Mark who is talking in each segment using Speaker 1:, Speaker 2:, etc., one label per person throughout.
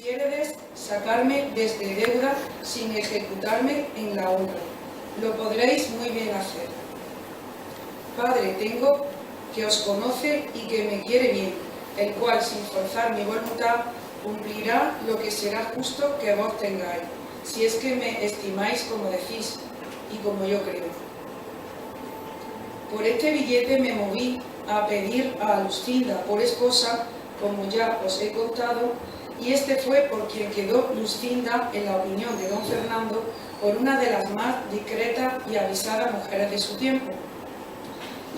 Speaker 1: Quisiéredes sacarme desde deuda sin ejecutarme en la obra. Lo podréis muy bien hacer. Padre tengo que os conoce y que me quiere bien, el cual, sin forzar mi voluntad, cumplirá lo que será justo que vos tengáis, si es que me estimáis como decís y como yo creo. Por este billete me moví a pedir a Luscinda por esposa, como ya os he contado, y este fue por quien quedó Luscinda, en la opinión de don Fernando, por una de las más discretas y avisadas mujeres de su tiempo.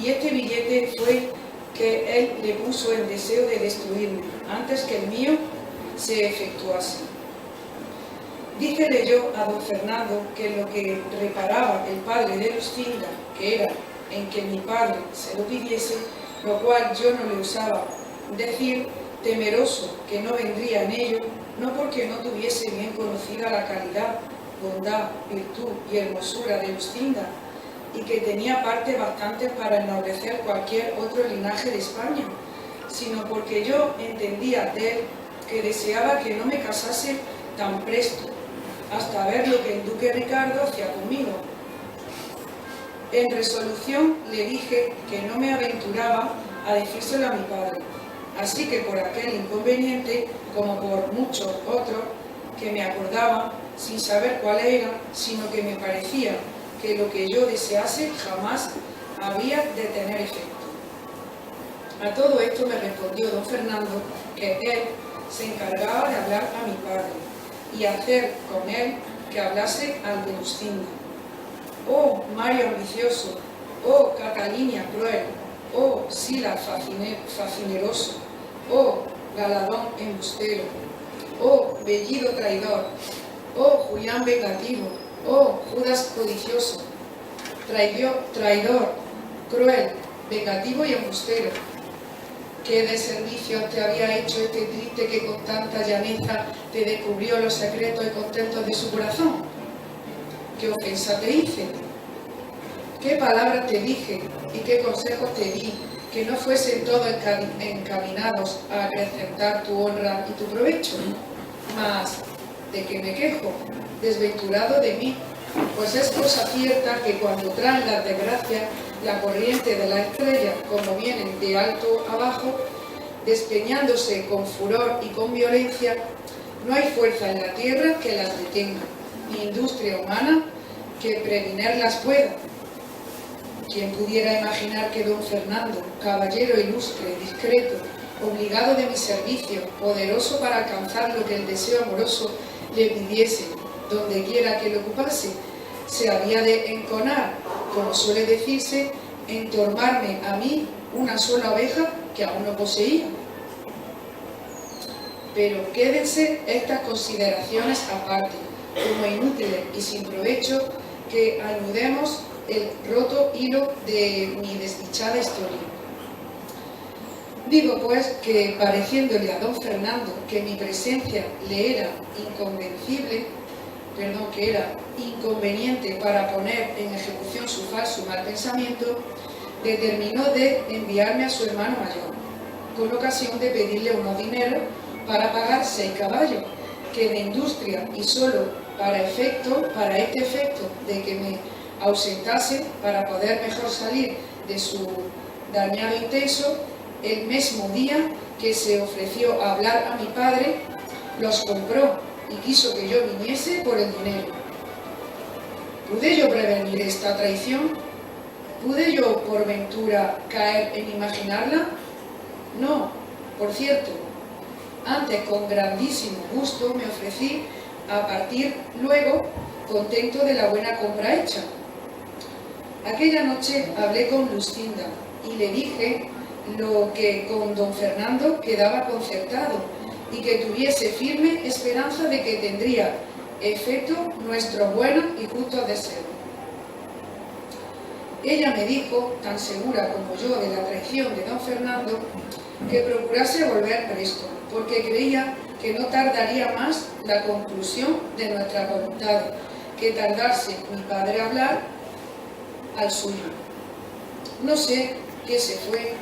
Speaker 1: Y este billete fue que él le puso el deseo de destruirme, antes que el mío se efectuase. Díjele yo a don Fernando que lo que reparaba el padre de Luscinda, que era en que mi padre se lo pidiese, lo cual yo no le usaba decir, temeroso que no vendría en ello, no porque no tuviese bien conocida la calidad, bondad, virtud y hermosura de Luscinda, y que tenía parte bastante para ennoblecer cualquier otro linaje de España, sino porque yo entendía de él que deseaba que no me casase tan presto, hasta ver lo que el duque Ricardo hacía conmigo. En resolución le dije que no me aventuraba a decírselo a mi padre, así que por aquel inconveniente, como por muchos otros que me acordaba, sin saber cuál era, sino que me parecía que lo que yo desease jamás había de tener efecto. A todo esto me respondió don Fernando que él se encargaba de hablar a mi padre y hacer con él que hablase al de Luscinda. Oh Mario ambicioso, oh Catalina cruel, oh Sila facineroso, oh Galadón embustero, oh Bellido traidor, oh Julián vengativo, oh Judas codicioso, traidor, cruel, vengativo y embustero. ¿Qué de servicios te había hecho este triste que con tanta llaneza te descubrió los secretos y contentos de su corazón? ¿Qué ofensa te hice? ¿Qué palabras te dije y qué consejos te di que no fuesen todos encaminados a acrecentar tu honra y tu provecho? Mas, ¿de qué me quejo? Desventurado de mí, pues es cosa cierta que cuando traen las desgracias la corriente de las estrellas, como vienen de alto abajo, despeñándose con furor y con violencia, no hay fuerza en la tierra que las detenga, ni industria humana que prevenirlas pueda. ¿Quién pudiera imaginar que don Fernando, caballero ilustre, discreto, obligado de mi servicio, poderoso para alcanzar lo que el deseo amoroso le pidiese, donde quiera que lo ocupase, se había de enconar, como suele decirse, en tormarme a mí una sola oveja que aún no poseía? Pero quédense estas consideraciones aparte, como inútiles y sin provecho, que anudemos el roto hilo de mi desdichada historia. Digo pues que, pareciéndole a don Fernando que mi presencia le era inconveniente para poner en ejecución su falso y mal pensamiento, determinó de enviarme a su hermano mayor, con ocasión de pedirle unos dineros para pagar 6 caballos, que de industria y solo para este efecto de que me ausentase para poder mejor salir de su dañado intenso, el mismo día que se ofreció a hablar a mi padre, los compró y quiso que yo viniese por el dinero. ¿Pude yo prevenir esta traición? ¿Pude yo, por ventura, caer en imaginarla? No, por cierto. Antes, con grandísimo gusto, me ofrecí a partir luego, contento de la buena compra hecha. Aquella noche hablé con Luscinda y le dije lo que con don Fernando quedaba concertado y que tuviese firme esperanza de que tendría efecto nuestros buenos y justos deseos. Ella me dijo, tan segura como yo de la traición de don Fernando, que procurase volver presto, porque creía que no tardaría más la conclusión de nuestra voluntad, que tardase mi padre a hablar al suyo. No sé qué se fue,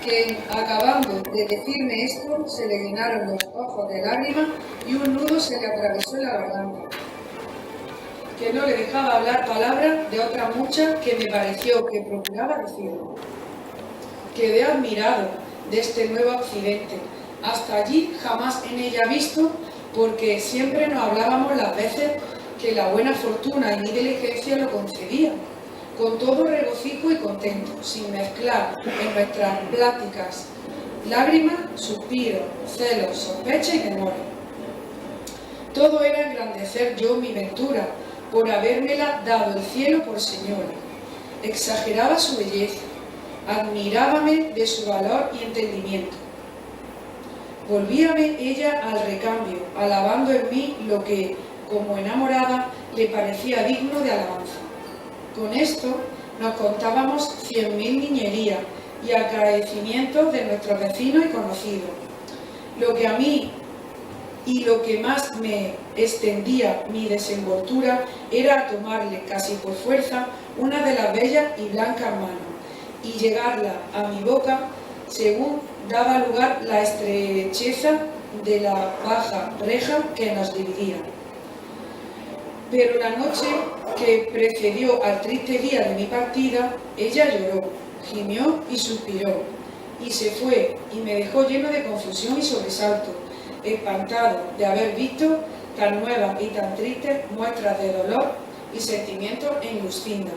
Speaker 1: que acabando de decirme esto, se le llenaron los ojos de lágrimas y un nudo se le atravesó en la garganta, que no le dejaba hablar palabra de otra mucha que me pareció que procuraba decirlo. Quedé admirado de este nuevo accidente. Hasta allí jamás en ella visto, porque siempre nos hablábamos las veces que la buena fortuna y mi diligencia lo concedían, con todo regocijo y contento, sin mezclar en nuestras pláticas lágrimas, suspiros, celos, sospechas y temores. Todo era engrandecer yo mi ventura, por habérmela dado el cielo por señora. Exageraba su belleza, admirábame de su valor y entendimiento. Volvíame ella al recambio, alabando en mí lo que, como enamorada, le parecía digno de alabanza. Con esto nos contábamos 100.000 niñerías y acaecimientos de nuestros vecinos y conocidos. Lo que a mí y lo que más me extendía mi desenvoltura era tomarle casi por fuerza una de las bellas y blancas manos y llegarla a mi boca según daba lugar la estrecheza de la baja reja que nos dividía. Pero la noche que precedió al triste día de mi partida, ella lloró, gimió y suspiró, y se fue y me dejó lleno de confusión y sobresalto, espantado de haber visto tan nuevas y tan tristes muestras de dolor y sentimientos en Luscinda.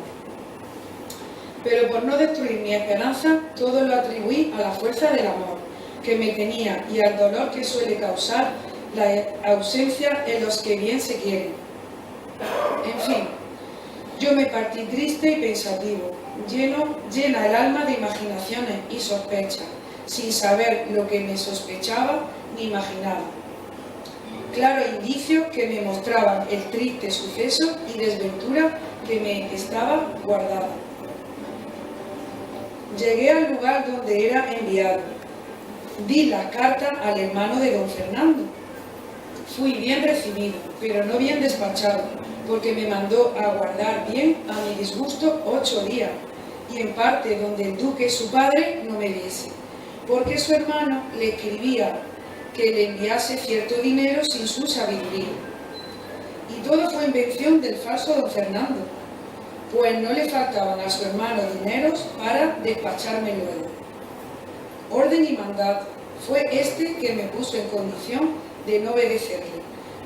Speaker 1: Pero por no destruir mi esperanza, todo lo atribuí a la fuerza del amor que me tenía y al dolor que suele causar la ausencia en los que bien se quieren. En fin, yo me partí triste y pensativo, llena el alma de imaginaciones y sospechas, sin saber lo que me sospechaba ni imaginaba. Claros indicios que me mostraban el triste suceso y desventura que me estaba guardada. Llegué al lugar donde era enviado. Di la carta al hermano de don Fernando. Fui bien recibido, pero no bien despachado, porque me mandó a guardar bien a mi disgusto 8 días, y en parte donde el duque su padre no me viese, porque su hermano le escribía que le enviase cierto dinero sin su sabiduría. Y todo fue invención del falso don Fernando, pues no le faltaban a su hermano dineros para despacharme luego. Orden y mandato fue este que me puso en condición de no obedecerle,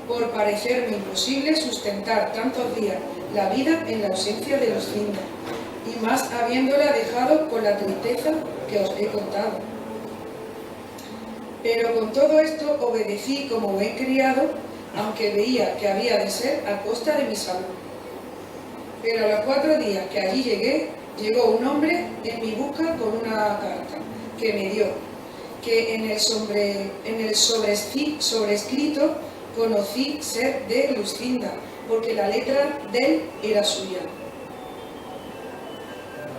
Speaker 1: por parecerme imposible sustentar tantos días la vida en la ausencia de Luscinda, y más habiéndola dejado con la tristeza que os he contado. Pero con todo esto obedecí como buen criado, aunque veía que había de ser a costa de mi salud. Pero a los 4 días que allí llegué, llegó un hombre en mi busca con una carta que me dio, que en el sobrescrito conocí ser de Luscinda, porque la letra de él era suya.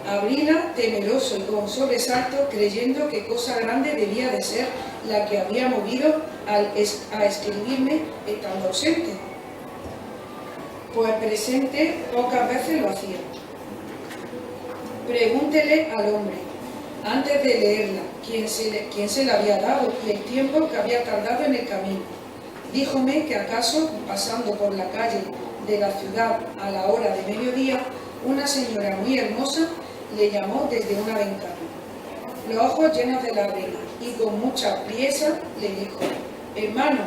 Speaker 1: Abríla temeroso y con sobresalto, creyendo que cosa grande debía de ser la que había movido a escribirme estando ausente, pues presente pocas veces lo hacía. Pregúntele al hombre, antes de leerla, quién se la había dado y el tiempo que había tardado en el camino. Díjome que acaso, pasando por la calle de la ciudad a la hora de mediodía, una señora muy hermosa le llamó desde una ventana, los ojos llenos de lágrimas, y con mucha priesa le dijo: hermano,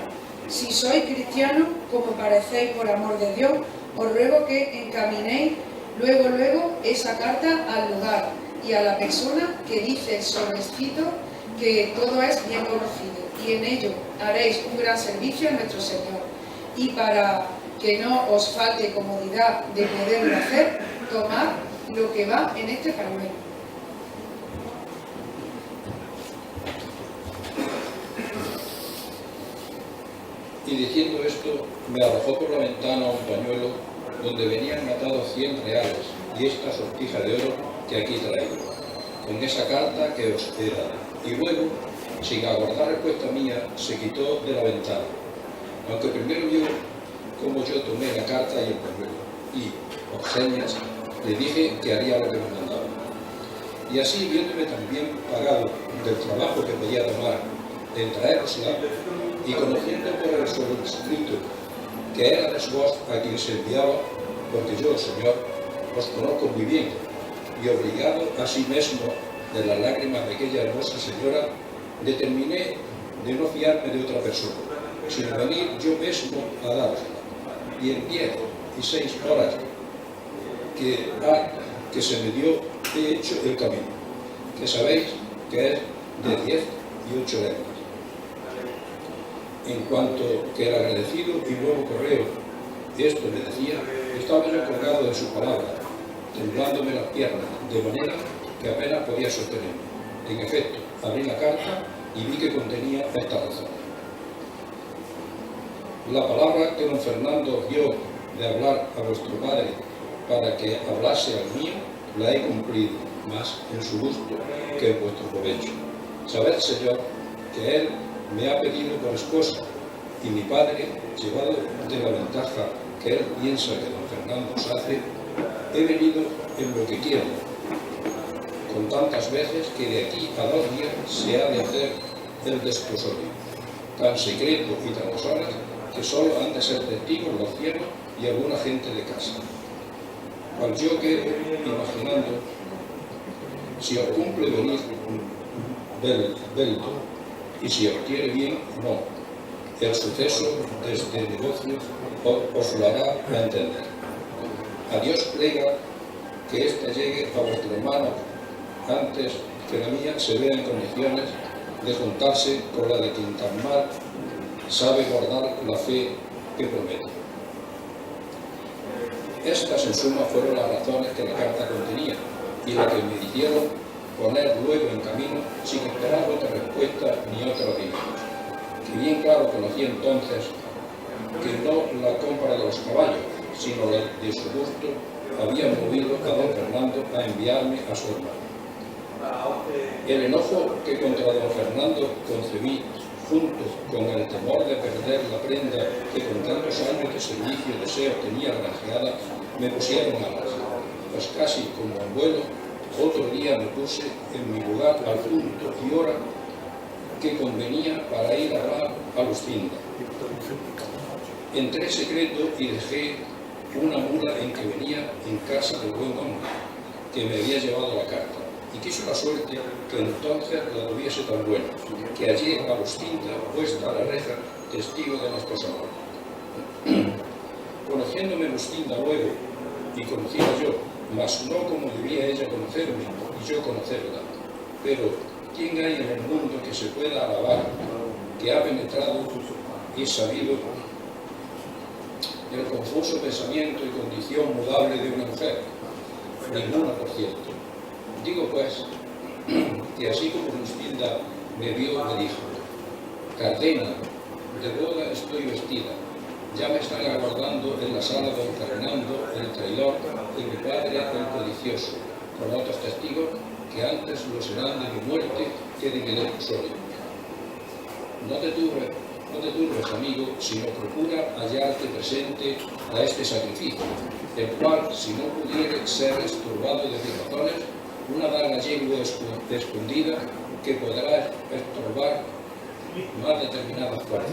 Speaker 1: si sois cristiano, como parecéis por amor de Dios, os ruego que encaminéis luego esa carta al lugar y a la persona que dice el sobrescrito, que todo es bien conocido, y en ello haréis un gran servicio a nuestro Señor. Y para que no os falte comodidad de poderlo hacer, tomad lo que va en este pañuelo.
Speaker 2: Y diciendo esto, me arrojó por la ventana un pañuelo donde venían atados 100 reales y esta sortija de oro que aquí traigo, con esa carta que os he dado. Y luego, sin aguardar respuesta mía, se quitó de la ventana, aunque primero vio cómo yo tomé la carta y el pañuelo, y, por señas, le dije que haría lo que me mandaba. Y así, viéndome también pagado del trabajo que podía tomar en traerosla, y conociendo por el sobrescrito que érades vos a quien se enviaba, porque yo, Señor, os conozco muy bien, y obligado a sí mismo de las lágrimas de aquella hermosa señora, determiné de no fiarme de otra persona, sino venir yo mismo a dárosla. Y en 10 y 6 horas que se me dio, he hecho el camino, que sabéis que es de 10 y 8 leguas. En cuanto que el agradecido y nuevo correo, esto me decía, estaba yo colgado de su palabra, temblándome las piernas, de manera que apenas podía sostenerme. En efecto, abrí la carta y vi que contenía esta razón. La palabra que don Fernando os dio de hablar a vuestro padre para que hablase al mío, la he cumplido, más en su gusto que en vuestro provecho. Sabed, Señor, que él me ha pedido por esposa, y mi padre, llevado de la ventaja que él piensa que don Fernando os hace, he venido en lo que quiero, con tantas veces que de aquí a 2 días se ha de hacer el desposorio, tan secreto y tan a solas que solo han de ser testigos los cielos y alguna gente de casa. Cual yo quedo imaginando, si os cumple venir veldo, y si os quiere bien, no. El suceso desde negocios os lo hará a entender. A Dios plega que éste llegue a vuestra hermana antes que la mía se vea en condiciones de juntarse con la de quien tan mal sabe guardar la fe que promete. Estas, en suma, fueron las razones que la carta contenía y las que me hicieron poner luego en camino sin esperar otra respuesta ni otra opinión. Que bien claro conocí entonces que no la compra de los caballos, sino la de su gusto, había movido a don Fernando a enviarme a su hermano. El enojo que contra don Fernando concebí, junto con el temor de perder la prenda que con tantos años de servicio y deseo tenía granjeada, me pusieron alas, pues casi como abuelo, otro día me puse en mi lugar al punto y hora que convenía para ir a hablar a Luscinda. Entré secreto y dejé una mula en que venía en casa del buen hombre, que me había llevado la carta, y quiso la suerte que entonces la tuviese tan buena, que hallé a Luscinda puesta a la reja, testigo de nuestros amores. Conociéndome Luscinda luego, y conocida yo, mas no como debía ella conocerme y yo conocerla, pero ¿quién hay en el mundo que se pueda alabar, que ha penetrado y sabido el confuso pensamiento y condición mudable de una mujer? Ninguna, por cierto. Digo pues, que así como Luscinda me vio, me dijo: Cardena, de boda estoy vestida, ya me están aguardando en la sala don Fernando, el traidor, y mi padre, el codicioso, con otros testigos que antes lo serán de mi muerte que de mi desposorio. No te turbes, amigo, sino procura hallarte presente a este sacrificio, el cual, si no pudiere ser estorbado de mis razones, una daga lengua escondida que podrá estorbar más determinadas fuerzas,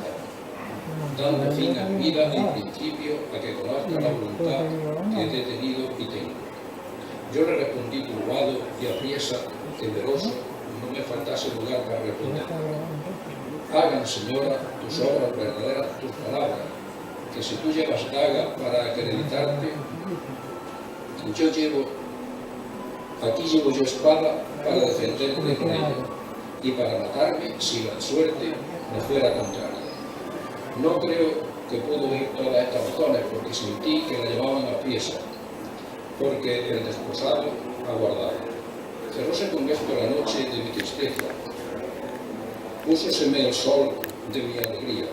Speaker 2: dando fin a mi vida en principio a que conozca la voluntad que he tenido y tengo. Yo le respondí turbado y apriesa, temeroso, no me faltase lugar para responder. Hagan, Señora, tus obras verdaderas, tus palabras, que si tú llevas daga para acreditarte, aquí llevo yo espada para defenderte con ella, y para matarme si la suerte me fuera contraria. No creo que puedo oír todas estas razones, porque sentí que la llevaban a pieza, porque el desposado aguardaba. Cerróse con esto la noche de mi tristeza, púsoseme el sol de mi alegría,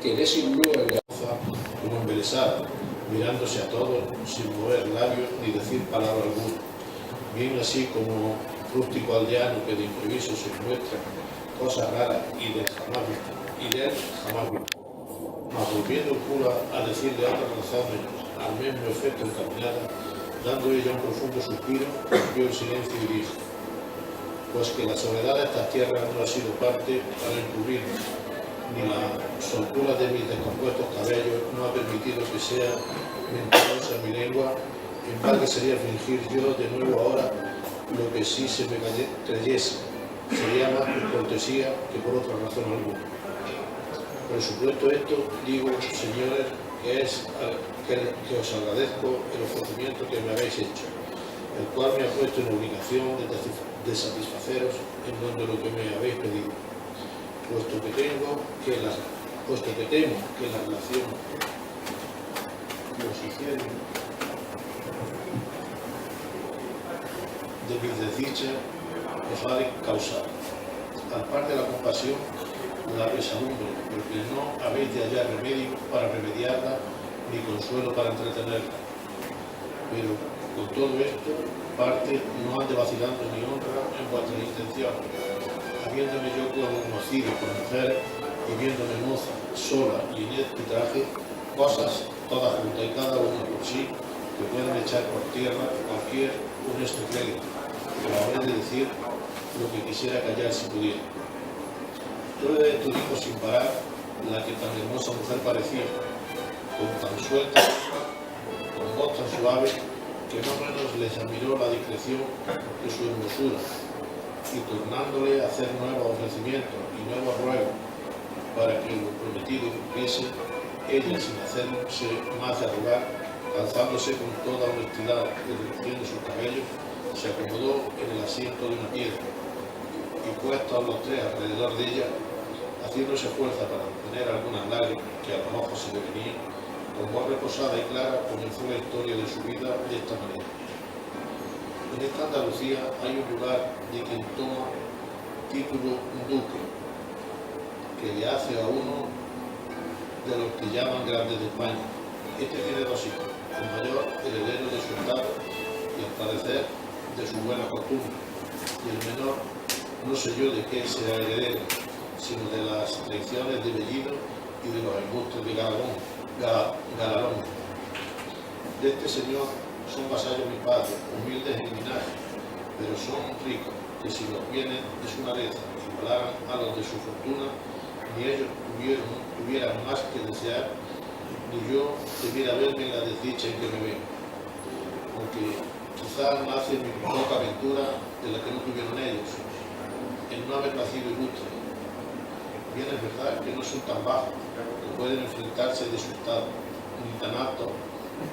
Speaker 2: quedé sin luz en la
Speaker 3: como embelesada, mirándose a todos sin mover labios ni decir palabra alguna, bien así como rústico aldeano que de imprevisto se muestra cosas raras y de él jamás visto. Mas volviendo el cura a decirle otras razones al mismo efecto encaminada, dando ella un profundo suspiro, rompió el silencio y dijo: pues que la soledad de estas tierras no ha sido parte para encubrirme, ni la soltura de mis descompuestos cabellos no ha permitido que sea mentirosa mi lengua. En parte sería fingir yo de nuevo ahora lo que sí se me creyese. Sería más por cortesía que por otra razón alguna. Por supuesto esto, digo, señores, que os agradezco el ofrecimiento que me habéis hecho, el cual me ha puesto en obligación de satisfaceros en donde lo que me habéis pedido, puesto que temo que la relación que os hicieron de mis desdichas os ha de causar, al par de la compasión, la pesadumbre, porque no habéis de hallar remedio para remediarla, ni consuelo para entretenerla. Pero con todo esto, parte no ande vacilando ni honra en vuestras intenciones, habiéndome yo conocido por mujer y viéndome moza, sola y en este traje, cosas todas juntas y cada una por sí, que pueden echar por tierra cualquier honesto crédito, pero habré de decir lo que quisiera callar si pudiera. Todo esto dijo sin parar la que tan hermosa mujer parecía, con tan suelta, con voz tan suave, que no menos les admiró la discreción de su hermosura, y tornándole a hacer nuevos ofrecimientos y nuevos ruegos para que lo prometido cumpliese, ella, sin hacerse más de rogar, alzándose con toda honestidad y recogiendo sus cabellos, se acomodó en el asiento de una piedra, y puestos los tres alrededor de ella, haciéndose fuerza para obtener algunas lágrimas que a los ojos se le venían, con voz reposada y clara comenzó la historia de su vida de esta manera. En esta Andalucía hay un lugar de quien toma título un duque, que le hace a uno de los que llaman grandes de España. Este tiene dos hijos, el mayor heredero de su estado y al parecer de su buena costumbre, y el menor no sé yo de qué sea heredero, sino de las traiciones de Bellido y de los embustes de Galalón. De este señor son vasallos mis padres, humildes en linaje, pero son ricos, que si los bienes de su nareza igualaran a los de su fortuna, ni ellos tuvieran más que desear, ni yo debiera verme en la desdicha en que me veo. Aunque quizás nace mi poca aventura de la que no tuvieron ellos, en no haber nacido ilustre. Bien es verdad que no son tan bajos, que pueden enfrentarse de su estado, ni tan altos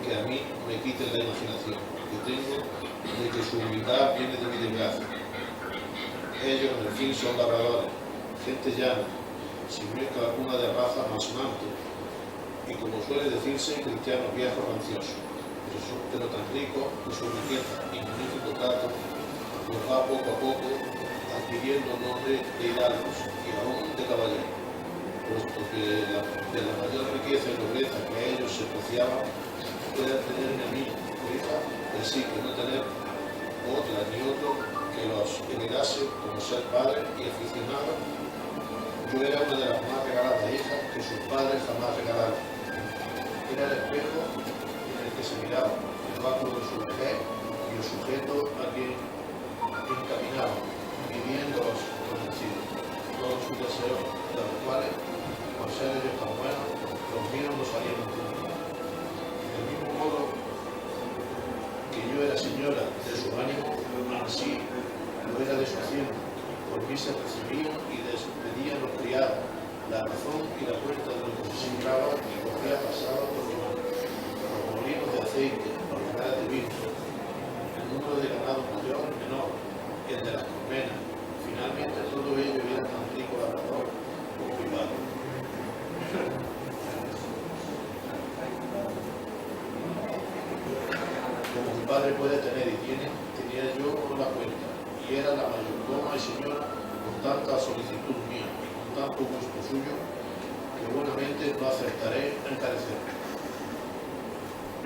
Speaker 3: que a mí me quiten la imaginación que tengo de que su humildad viene de mi desgracia. Ellos, en fin, son labradores, gente llana, sin mezcla alguna de raza más sonante, y como suele decirse, cristianos viejos ranciosos, pero tan ricos que su riqueza y magnífico trato los va poco a poco adquiriendo nombre de hidalgos y aún de caballeros, puesto que de la mayor riqueza y nobleza que a ellos se preciaba era tenerme a mí, hija, y así que no tener otra ni otro que los heredase como ser padre y aficionado. Yo era una de las más regaladas hijas que sus padres jamás regalaron. Era el espejo en el que se miraba, el báculo de su vejez y el sujeto a quien encaminaba, viviendo los conocidos, todos sus deseos, de los cuales, por ser ellos tan buenos, los míos no salieron juntos. Del mismo modo que yo era señora de su ánimo, así lo era de su hacienda. Por mí se recibían y despedían los criados, la razón y la cuenta de lo que se sembraba y cogía pasaba por mi mano. Los molinos de aceite, los lagares de vino, el número de ganado mayor y menor, el de las colmenas. Finalmente todo ello era tan rico labrador como mi padre. Como mi padre puede tener y tiene, tenía yo la cuenta, y era la mayordoma y señora con tanta solicitud mía y con tanto gusto suyo, que buenamente no acertaré a encarecerme.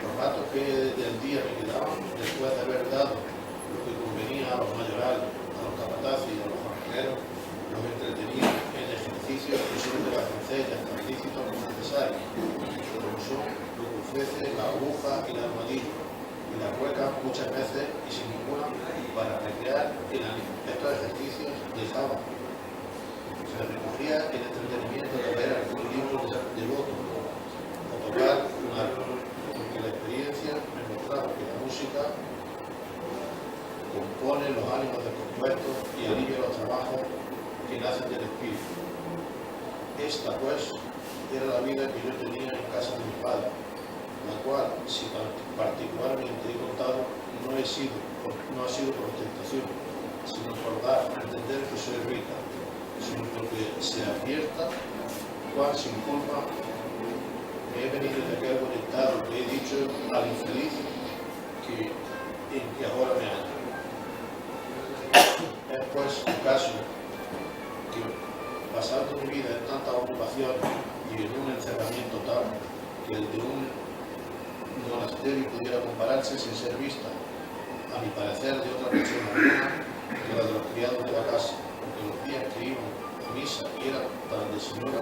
Speaker 3: Los ratos que del día me quedaban, después de haber dado lo que convenía a los mayorales, a los capataces y a los jornaleros, los entretenía en ejercicios que son de las doncellas tan lícitos como necesarios, como son lo que ofrece la aguja y la armadillo, y y la rueca muchas veces y sin ninguna para recrear en estos ejercicios de sábado. Se recogía el entretenimiento de ver algún libro devoto o tocar un arco, porque la experiencia me mostraba que la música compone los ánimos descompuestos y alivia los trabajos que nacen del espíritu. Esta, pues, era la vida que yo tenía en casa de mi padre, la cual, si particularmente he contado, no ha sido por ostentación, sino por dar a entender que soy rica, sino porque se advierta cuán sin culpa me he venido de aquel buen estado que he dicho al infeliz en que ahora me hallo. Es pues un caso que, pasando mi vida en tanta ocupación y en un encerramiento tal, que el de un monasterio pudiera compararse sin ser vista, a mi parecer, de otra persona que la de los criados de la casa, porque los días que iban a misa y eran tan de señora,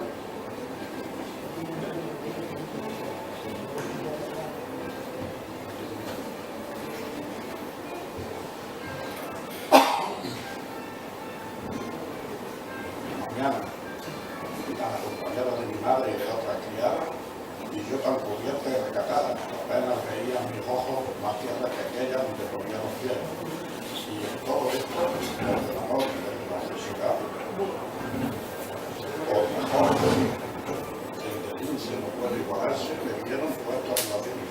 Speaker 4: a la compañera de mi madre y de otras criadas, y yo tan cubierta y recatada, apenas veía mis ojos más tierras que aquellas donde ponía los pies. Y en todo esto, por el amor de la necesidad, o mejor, que el de Lince no puede igualarse, le dieron puestos en la vida.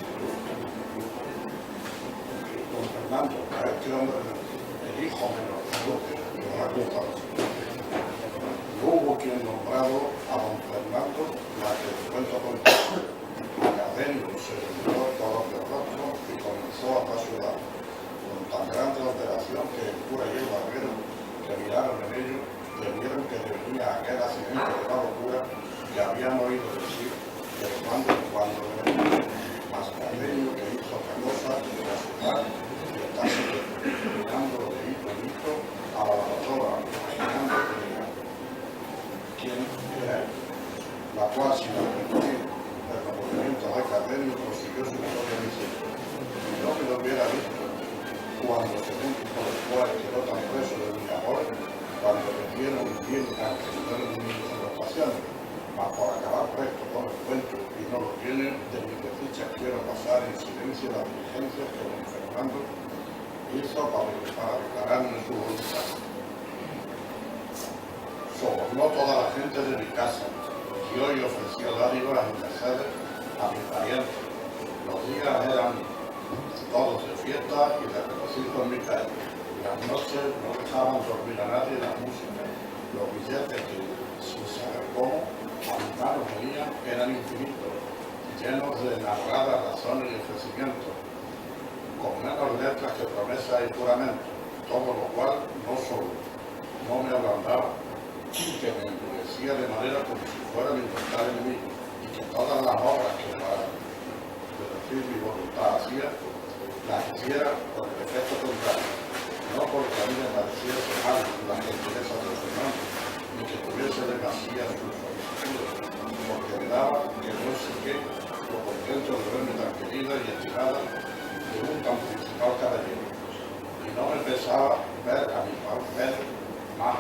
Speaker 4: Don Fernando, a este hombre, el hijo menor, que lo ha gustado. No hubo quien nombrado a don Fernando, la que les cuento con académico, se reunió todos los rostros y comenzó a pasurar, con tan grande alteración que el cura y el barbero, que miraron en ello, temieron que devenía aquel accidente de la locura que habían oído decir que de cuando en cuando venía, más académico que hizo otra cosa que pasurar y estarse mirando de hito en hito a la lavadora, imaginando que quien era él, la cual, sin advertir el movimiento de Cardenio, prosiguió su historia diciendo: si no me lo hubiera visto, cuando según dijo después quedó tan preso de mi amor, cuando le dieron bien a entender mis anotaciones, mas por acabar presto con el cuento y no lo tiene, de mis desdichas quiero pasar en silencio las diligencias que don Fernando hizo para declararme su voluntad. Sobornó toda la gente de mi casa y hoy ofreció dádivas y mercedes a mis parientes. Los días eran todos de fiesta y de regocijo en mi calle. Las noches no dejaban dormir a nadie la música. Los billetes que, sin saber cómo, a mis manos venían eran infinitos, llenos de narradas razones y ofrecimientos, con menos letras que promesas y juramentos, todo lo cual no solo no me ablandaba, que me endurecía de manera como si fuera mi mortal enemigo, y que todas las obras que para decir mi voluntad hacía, las hiciera por el efecto contrario, no porque a mí me pareciese mal la gentileza de los hermanos, ni que tuviese demasiada sus solicitudes, porque me daba que no sé qué, lo contento de verme tan querida y estimada de un tan principal caballero, y no me pesaba ver a mi padre más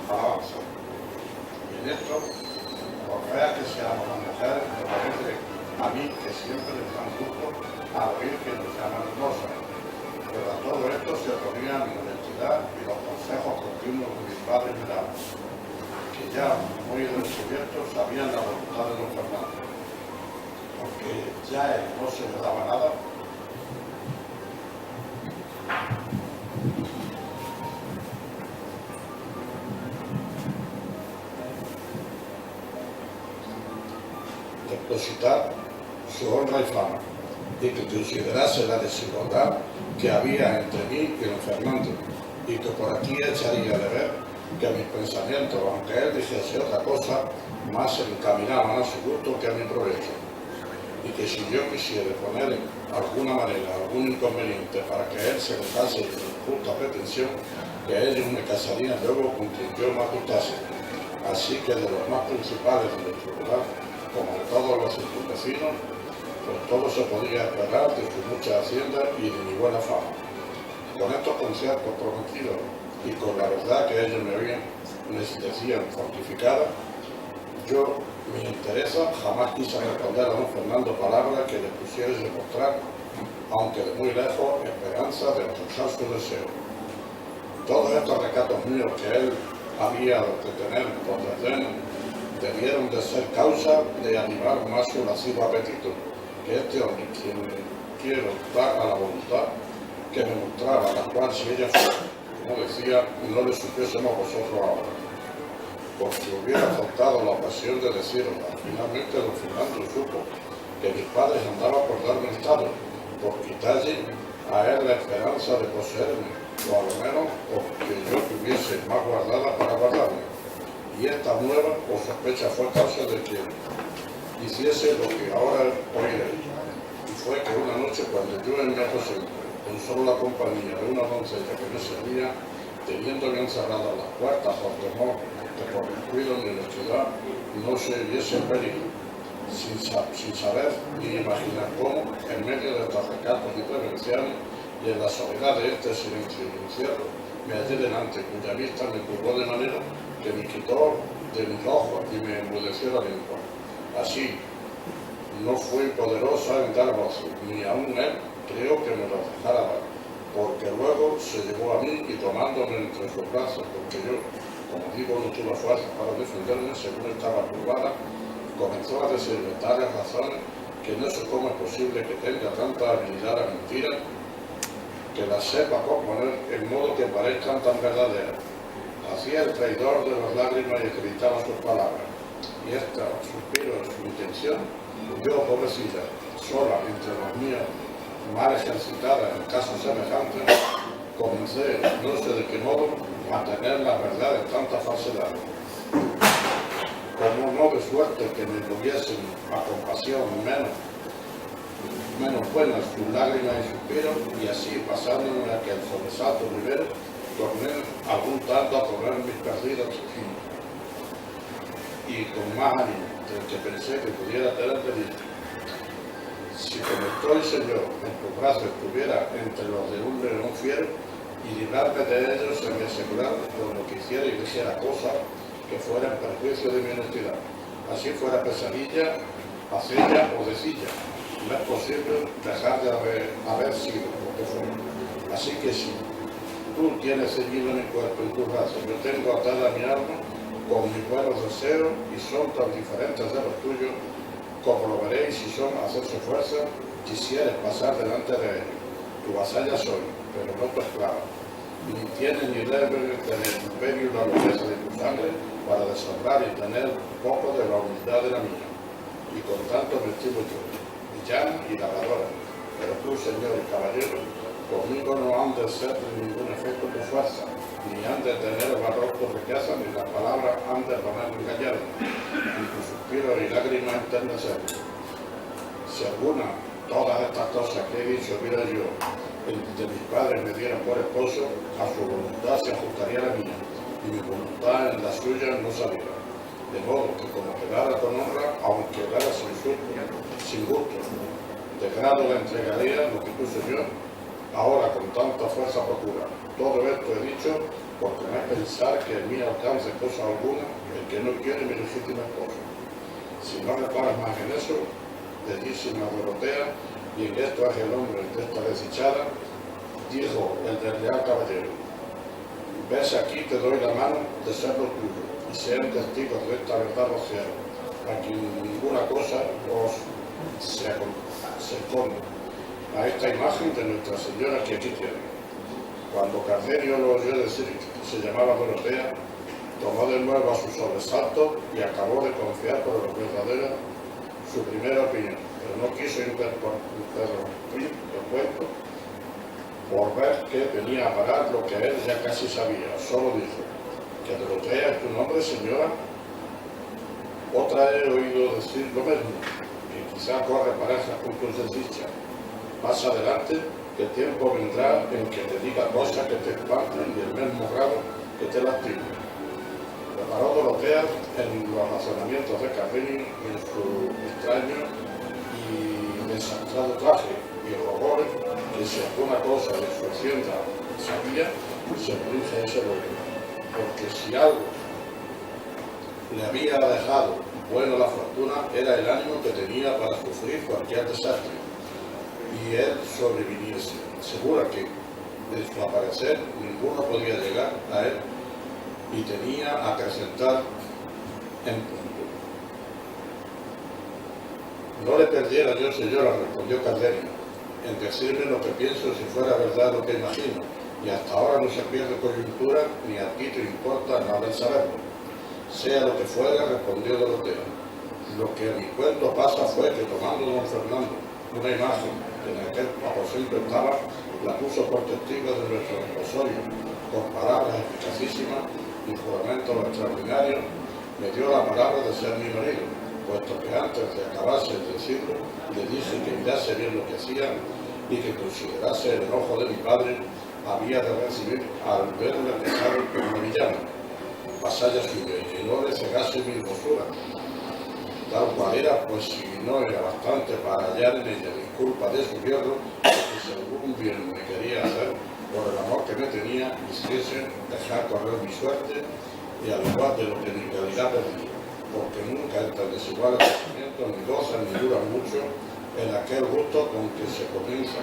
Speaker 4: alabanza. Y en esto, por fea que seamos las mujeres, me parece a mí que siempre les dan gusto al oír que nos llaman rosas. Pero a todo esto se oponía mi honestidad y los consejos continuos de mis padres me daban, que ya muy descubiertos sabían la voluntad de don Fernando, porque ya él no se le daba nada. Depositar su honra y fama, y que considerase la desigualdad que había entre mí y don Fernando, y que por aquí echaría de ver que mis pensamientos, aunque él dijese otra cosa, más se encaminaban a su gusto que a mi provecho, y que si yo quisiera poner en alguna manera algún inconveniente para que él se dejase de su justa pretensión, que ellos me casarían luego con quien yo me ajustase. Así que de los más principales de nuestro lugar, como de todos los circunvecinos, pues todo se podía esperar de su mucha hacienda y de mi buena fama. Con estos conciertos prometidos y con la verdad que ellos me decían fortificada, yo, me interesa, jamás quise responder a don Fernando palabras que le pusiese demostrar, aunque de muy lejos, esperanza de alcanzar su deseo. Todos estos recatos míos que él había de tener por desdén debieron de ser causa de animar más su lascivo apetito, que este hombre, quien quiero dar a la voluntad, que me mostraba, la cual si ella fue, como decía, no le supiésemos vosotros ahora. Porque hubiera faltado la ocasión de decirlo. Finalmente don Fernando supo que mis padres andaban por darme estado, por quitarle a él la esperanza de poseerme, o a lo menos porque yo tuviese más guardada para guardarme. Y esta nueva o sospecha fue causa de que hiciese lo que ahora oiré. Y fue que una noche, cuando yo en mi aposento, con solo la compañía de una doncella que me servía, teniéndome encerrada las puertas por temor que por descuido ni honestidad no se viese en peligro, sin saber ni imaginar cómo, en medio de estos recatos y prevenciones y en la soledad de este silencio y encierro, me hallé delante, cuya vista me turbó de manera que me quitó de mis ojos y me enmudeció la lengua. Así, no fui poderosa en dar voces, ni aun él creo que me lo dejara dar, porque luego se llevó a mí y tomándome entre sus brazos, porque yo, como digo, no tuve fuerza para defenderme, según estaba turbada, comenzó a decirme tales razones que no sé cómo es posible que tenga tanta habilidad a mentira, que las sepa componer en modo que parezcan tan verdaderas. Hacía el traidor de las lágrimas y acreditaba sus palabras. Y esta, suspiro en su intención, yo, pobrecilla, sola entre los míos, mal ejercitada en casos semejantes, comencé, no sé de qué modo, a tener las verdades tantas falsedades. Como no de suerte que me tuviesen a compasión menos buenas sus lágrimas y suspiros, y así pasándome aquel sobresalto primero, torné algún tanto a correr mis perdidas y con más ánimo del que pensé que pudiera tener peligro. Si como estoy, Señor, en tus brazos estuviera entre los de un león fiero, y librarme de ellos en mi asegurar con lo que hiciera y dijera cosas que fueran perjuicio de mi honestidad, así fuera pesadilla, acella o decilla, no es posible dejar de haber sido lo que fue. Así que si tú tienes ceñido mi cuerpo en tus brazos, yo tengo atada mi alma con mis buenos deseos y son tan diferentes de los tuyos, como lo veréis si son hacerse fuerza, quisieres pasar delante de ellos. Tu vasalla soy, pero no tu esclava, ni tienes ni debes tener imperio y la nobleza de tu sangre para deshonrar y tener poco de la humildad de la mía. Y con tanto me estimo yo, villana y labradora, pero tú, señor y caballero, conmigo no han de ser de ningún efecto tu fuerza, ni han de tener valor tu riqueza, ni las palabras han de ponerme engañarme, ni tu suspiro y lágrimas enternecerme. Si alguna, todas estas cosas que he dicho, mira yo, de mis padres me dieran por esposo, a su voluntad se ajustaría la mía, y mi voluntad en la suya no saliera. De modo que como quedara con honra, aunque quedara sin gusto, de grado le entregaría lo que puse yo, ahora con tanta fuerza procura. Todo esto he dicho porque no es pensar que en mí alcance cosa alguna el que no quiere mi legítima esposa. Si no reparas más en eso, bellísima Dorotea, y en esto es el hombre de esta desdichada, dijo el del leal caballero: ves, aquí te doy la mano de ser lo tuyo, y sean testigos de esta verdad los cielos, a quien ninguna cosa os se esconde, a esta imagen de Nuestra Señora que aquí tiene. Cuando Cardenio lo oyó decir que se llamaba Dorotea, tomó de nuevo a su sobresalto y acabó de confiar por lo verdadero su primera opinión, pero no quiso interrumpir el cuento por ver que venía a parar lo que él ya casi sabía. Solo dijo: ¿que Dorotea es tu nombre, señora? Otra he oído decir lo mismo, que quizá corre pareja con tu desdicha. Más adelante, que el tiempo vendrá en que te diga cosas que te espanten y el mismo grado que te lastimen. Reparó Dorotea en los razonamientos de Cardenio, en su extraño y desastrado traje y horrores que si alguna cosa de su hacienda sabía, se lo dije a ese gobierno, porque si algo le había dejado bueno la fortuna era el ánimo que tenía para sufrir cualquier desastre y él sobreviniese, segura que de su aparecer ninguno podía llegar a él y tenía a acrecentar en punto. No le perdiera yo, señora, respondió Cardenio, en decirme lo que pienso si fuera verdad lo que imagino, y hasta ahora no se pierde coyuntura ni a ti te importa nada el saberlo. Sea lo que fuera, respondió Dorotea. Lo que en mi cuento pasa fue que tomando don Fernando una imagen que en aquel aposento estaba, la puso por testigo de nuestro desposorio, con palabras eficacísimas y juramentos extraordinarios, me dio la palabra de ser mi marido, puesto que antes de acabarse el decirlo, le dije que mirase bien lo que hacía y que considerase el enojo de mi padre había de recibir al verme dejado por una villana, vasalla suya, y que no le cegase mi hermosura, tal cual era, pues si no era bastante para hallar en ella disculpa de su hierro, que si algún bien me quería hacer, por el amor que me tenía, quisiese dejar correr mi suerte, y al igual de lo que mi calidad perdí, porque nunca es tan desigual el sentimiento, ni gozan ni duran mucho en aquel gusto con que se comienza.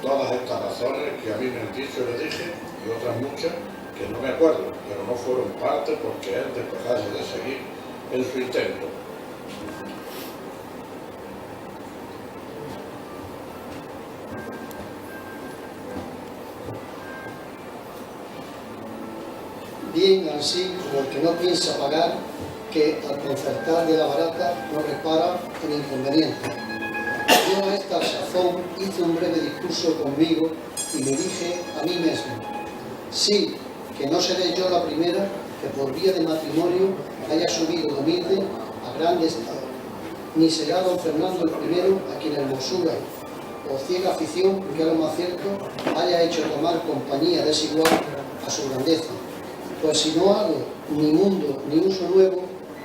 Speaker 4: Todas estas razones que a mí me han dicho le dije, y otras muchas que no me acuerdo, pero no fueron parte porque él despejase de seguir en su intento.
Speaker 5: Bien así como el que no piensa pagar, que al concertar de la barata no repara en inconveniente. Yo a esta sazón hice un breve discurso conmigo y me dije a mí mismo, sí, que no seré yo la primera que por vía de matrimonio haya subido de humilde a grande estado, ni será don Fernando el primero a quien hermosura o ciega afición, que a lo más cierto, haya hecho tomar compañía desigual a su grandeza. Pues si no hago ni mundo ni uso nuevo,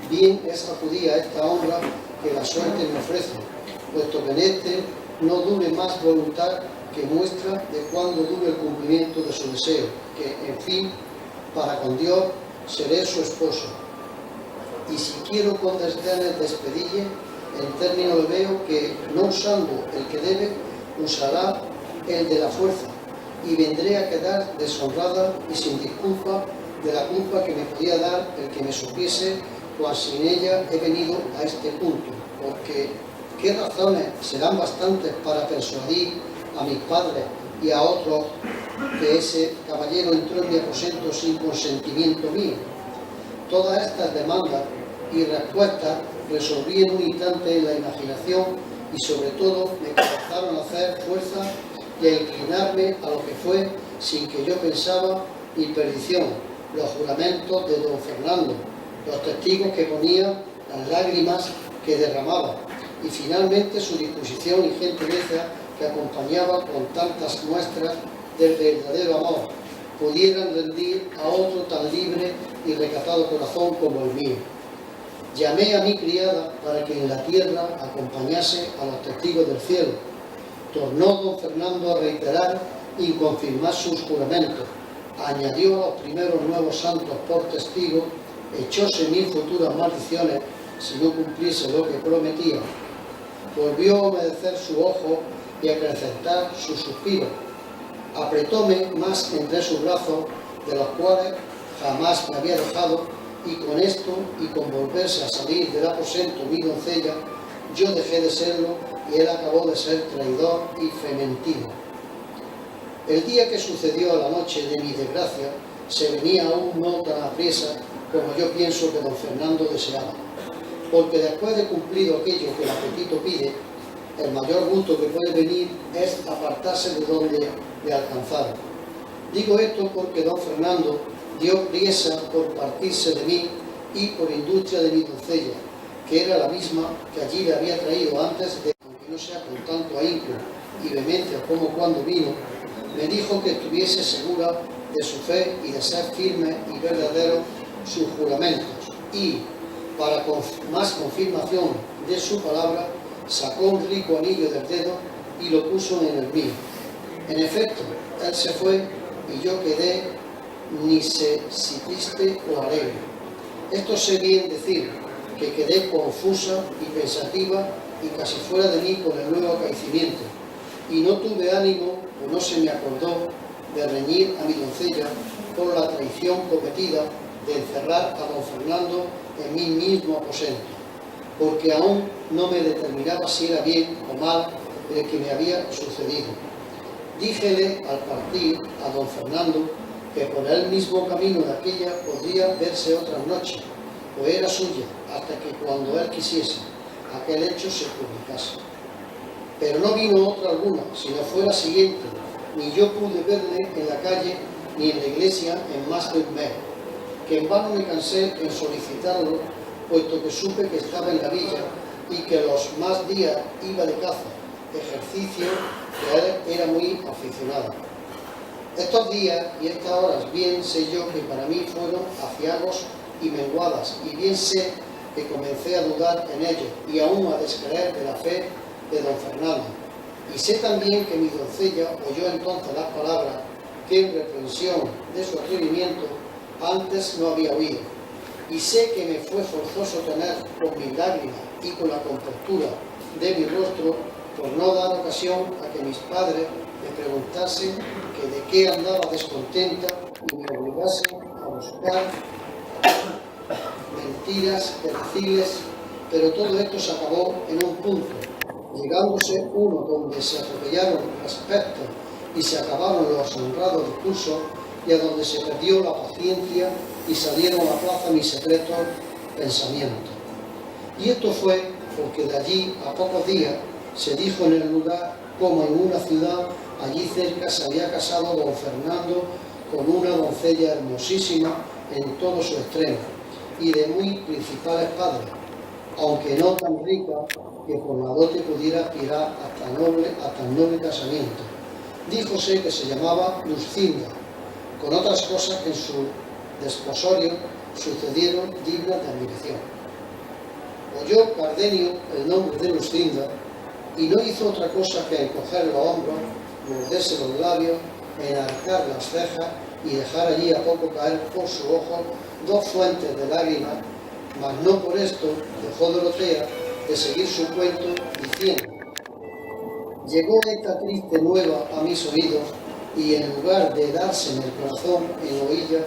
Speaker 5: bien es acudía a esta honra que la suerte me ofrece, puesto que en este no dure más voluntad que muestra de cuándo dure el cumplimiento de su deseo, que, en fin, para con Dios seré su esposo. Y si quiero con desdenes despedille, en término le veo que, no usando el que debe, usará el de la fuerza, y vendré a quedar deshonrada y sin disculpa de la culpa que me podía dar el que me supiese, pues sin ella he venido a este punto, porque ¿qué razones serán bastantes para persuadir a mis padres y a otros que ese caballero entró en mi aposento sin consentimiento mío? Todas estas demandas y respuestas resolví en un instante en la imaginación y sobre todo me comenzaron a hacer fuerza y a inclinarme a lo que fue, sin que yo pensaba, mi perdición, los juramentos de don Fernando, los testigos que ponía, las lágrimas que derramaba y finalmente su disposición y gentileza que acompañaba con tantas muestras del verdadero amor, pudieran rendir a otro tan libre y recatado corazón como el mío. Llamé a mi criada para que en la tierra acompañase a los testigos del cielo. Tornó don Fernando a reiterar y confirmar sus juramentos. Añadió a los primeros nuevos santos por testigos, echóse 1000 futuras maldiciones si no cumpliese lo que prometía. Volvió a humedecer su ojo y a acrecentar sus suspiros. Apretóme más entre sus brazos, de los cuales jamás me había dejado, y con esto, y con volverse a salir del aposento mi doncella, yo dejé de serlo y él acabó de ser traidor y fementido. El día que sucedió a la noche de mi desgracia se venía aún no tan apriesa como yo pienso que don Fernando deseaba, porque después de cumplido aquello que el apetito pide, el mayor gusto que puede venir es apartarse de donde le alcanzaron. Digo esto porque don Fernando dio priesa por partirse de mí y por industria de mi doncella, que era la misma que allí le había traído antes de, aunque no sea con tanto ahínco y vehemencia como cuando vino, me dijo que estuviese segura de su fe y de ser firme y verdadero sus juramentos, y, para más confirmación de su palabra, sacó un rico anillo del dedo y lo puso en el mío. En efecto, él se fue y yo quedé ni sé si triste o alegre. Esto sé bien decir, que quedé confusa y pensativa y casi fuera de mí con el nuevo acaecimiento, y no tuve ánimo o no se me acordó de reñir a mi doncella por la traición cometida de encerrar a don Fernando en mi mismo aposento, porque aún no me determinaba si era bien o mal el que me había sucedido. Díjele al partir a don Fernando que por el mismo camino de aquella podría verse otra noche, o era suya, hasta que cuando él quisiese, aquel hecho se publicase. Pero no vino otra alguna, sino fue la siguiente, ni yo pude verle en la calle ni en la iglesia en más de un mes, que en vano me cansé en solicitarlo, puesto que supe que estaba en la villa y que los más días iba de caza, ejercicio que él era muy aficionado. Estos días y estas horas bien sé yo que para mí fueron aciagos y menguadas, y bien sé que comencé a dudar en ellos y aún a descreer de la fe de don Fernando. Y sé también que mi doncella oyó entonces las palabras que en reprensión de su atrevimiento antes no había oído. Y sé que me fue forzoso tener con mis lágrimas y con la compostura de mi rostro por no dar ocasión a que mis padres me preguntasen que de qué andaba descontenta y me obligasen a buscar mentiras perecibles, pero todo esto se acabó en un punto, llegándose uno donde se atropellaron aspectos y se acabaron los honrados discursos, y a donde se perdió la paciencia y salieron a plaza mis secretos pensamientos. Y esto fue porque de allí a pocos días se dijo en el lugar como en una ciudad allí cerca se había casado don Fernando con una doncella hermosísima en todo su extremo y de muy principales padres, aunque no tan rica que por la dote pudiera aspirar a tan noble casamiento. Díjose que se llamaba Lucinda, con otras cosas que en su desposorio sucedieron dignas de admiración. Oyó Cardenio el nombre de Lucinda y no hizo otra cosa que encoger los hombros, morderse los labios, enarcar las cejas y dejar allí a poco caer por su ojo dos fuentes de lágrimas, mas no por esto dejó Dorotea de seguir su cuento diciendo: llegó esta triste nueva a mis oídos y en lugar de dárseme el corazón en oílla,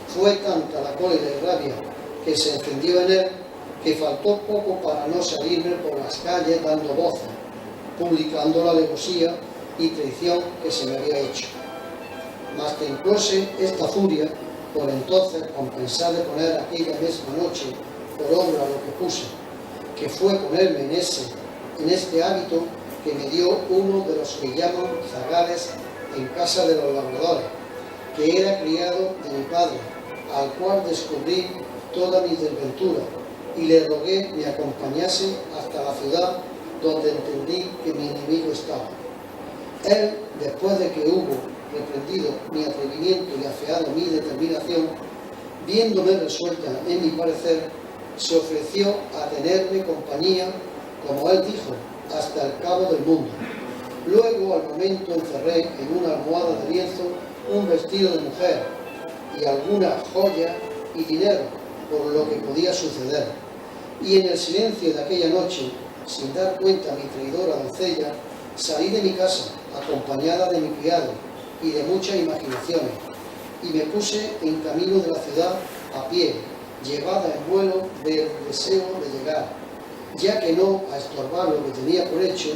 Speaker 5: fue tanta la cólera y rabia que se encendió en él que faltó poco para no salirme por las calles dando voces, publicando la alevosía y traición que se me había hecho. Mas templóse esta furia por entonces con pensar de poner aquella misma noche por obra lo que puse, que fue ponerme en este hábito que me dio uno de los que llaman zagales en casa de los labradores, que era criado de mi padre, al cual descubrí toda mi desventura y le rogué me acompañase hasta la ciudad donde entendí que mi enemigo estaba. Él, después de que hubo reprendido mi atrevimiento y afeado mi determinación, viéndome resuelta en mi parecer, se ofreció a tenerme compañía, como él dijo, hasta el cabo del mundo. Luego, al momento, encerré en una almohada de lienzo un vestido de mujer y alguna joya y dinero, por lo que podía suceder. Y en el silencio de aquella noche, sin dar cuenta a mi traidora doncella, salí de mi casa, acompañada de mi criado y de muchas imaginaciones, y me puse en camino de la ciudad a pie, llevada en vuelo del deseo de llegar, ya que no a estorbar lo que tenía por hecho,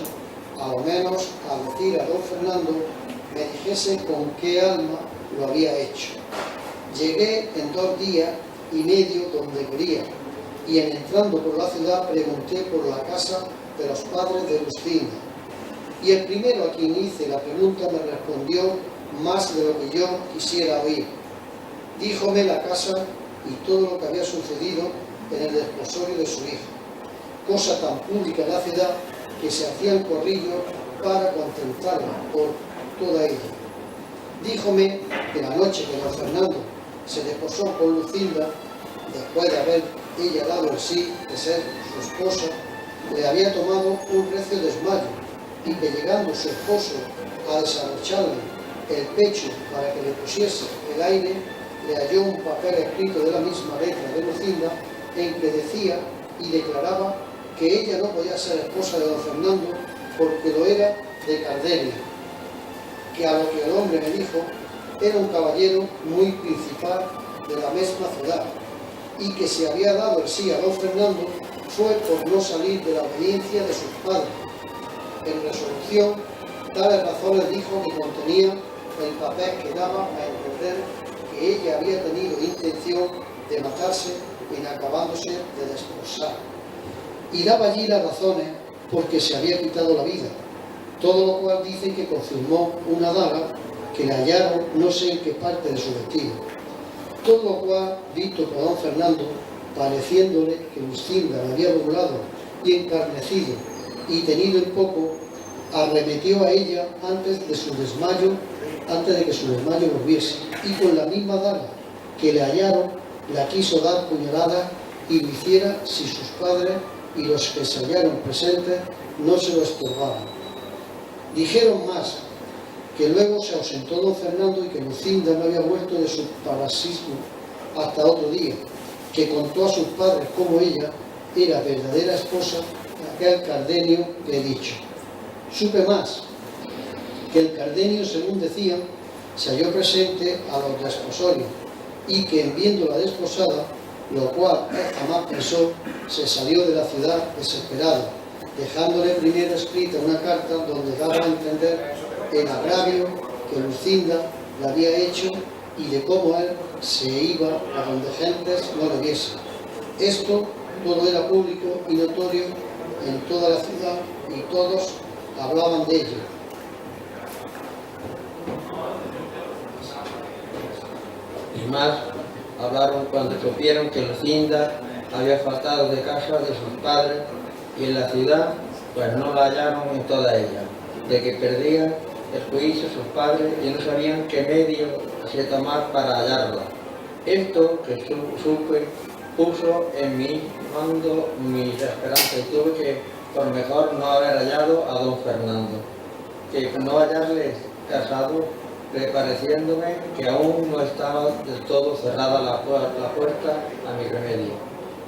Speaker 5: a lo menos a decir a don Fernando me dijese con qué alma lo había hecho. Llegué en 2 días y medio donde quería, y en entrando por la ciudad pregunté por la casa de los padres de Lucinda, y el primero a quien hice la pregunta me respondió más de lo que yo quisiera oír. Díjome la casa y todo lo que había sucedido en el desposorio de su hija, cosa tan pública en la ciudad que se hacía el corrillo para contemplarla por toda ella. Díjome que la noche que don Fernando se desposó con Lucinda, después de haber ella dado el sí de ser su esposa, le había tomado un recio desmayo y que llegando su esposo a desabrocharle el pecho para que le pusiese el aire, le halló un papel escrito de la misma letra de Lucinda en que decía y declaraba que ella no podía ser esposa de don Fernando porque lo era de Cardelia, que a lo que el hombre me dijo era un caballero muy principal de la misma ciudad y que si había dado el sí a don Fernando fue por no salir de la obediencia de sus padres. En resolución, tales razones dijo que contenía el papel que daba a entender que ella había tenido intención de matarse en acabándose de desposar. Y daba allí las razones porque se había quitado la vida, todo lo cual dice que confirmó una daga que le hallaron no sé en qué parte de su vestido. Todo lo cual, visto por don Fernando, pareciéndole que Lucinda le había burlado y encarnecido y tenido en poco, arremetió a ella antes de que su desmayo volviese, y con la misma daga que le hallaron la quiso dar puñalada y lo hiciera si sus padres y los que se hallaron presentes no se lo estorbaban. Dijeron más, que luego se ausentó don Fernando y que Lucinda no había vuelto de su parasismo hasta otro día, que contó a sus padres cómo ella era verdadera esposa de aquel Cardenio que he dicho. Supe más, que el Cardenio, según decían, se halló presente a los desposorios y que en viéndola desposada, lo cual él jamás pensó, se salió de la ciudad desesperado, dejándole primero escrita una carta donde daba a entender el agravio que Lucinda le había hecho y de cómo él se iba a donde gentes no le viesen. Esto todo era público y notorio en toda la ciudad y todos hablaban de ello.
Speaker 6: Y más hablaron cuando supieron que Lucinda había faltado de casa de sus padres y en la ciudad pues no la hallaron en toda ella, de que perdían el juicio sus padres y no sabían qué medio se tomar para hallarla. Esto que supe puso en mi mando mis esperanzas y tuve que por mejor no haber hallado a don Fernando, que no hallarle casado, pareciéndome que aún no estaba del todo cerrada la puerta a mi remedio,